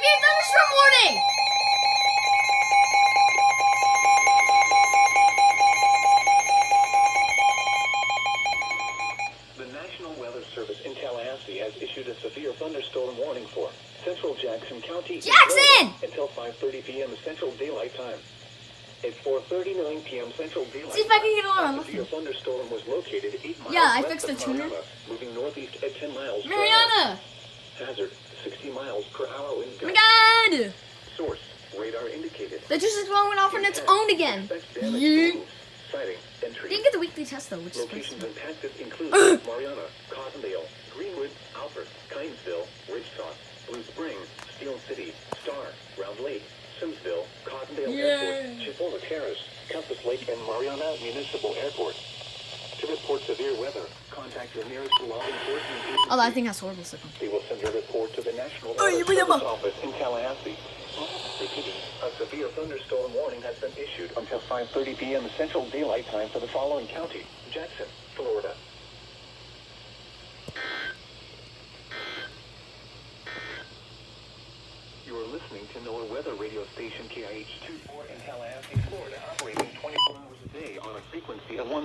Severe thunderstorm warning! The National Weather Service in Tallahassee has issued a severe thunderstorm warning for Central Jackson County until 5:30 p.m. Central Daylight Time. At 4:39 p.m. Central Daylight See if I can get on. a severe thunderstorm was located 8 miles Yeah, I west fixed of the tuner. Mariana, moving northeast at 10 miles per hour. Mariana! Hazard, 60 miles per hour wind Oh my gusts. god! Source, radar indicated. The just is going off on its own again. Expect damage to Yeah. roofs, siding, and trees. Didn't get the weekly test though, which is Locations supposed impacted include Mariana, Cottondale, Greenwood, Alfred, Kinesville, Ridgetop, Blue Spring, Steel City, Star, Round Lake, Simsville, Cottondale Airport, Chipola Terrace, Compass Lake, and Mariana Municipal Airport. To report severe weather, contact your nearest law enforcement agency. Oh, that thing has horrible signal. They will send your report to the National Oh, you Weather bring them Service up. Office in Tallahassee. Repeating, a severe thunderstorm warning has been issued until 5:30 p.m. Central Daylight Time for the following county: Jackson, Florida. You are listening to NOAA Weather Radio Station KIH 24 in Tallahassee, Florida, operating 24 hours a day on a frequency of 1.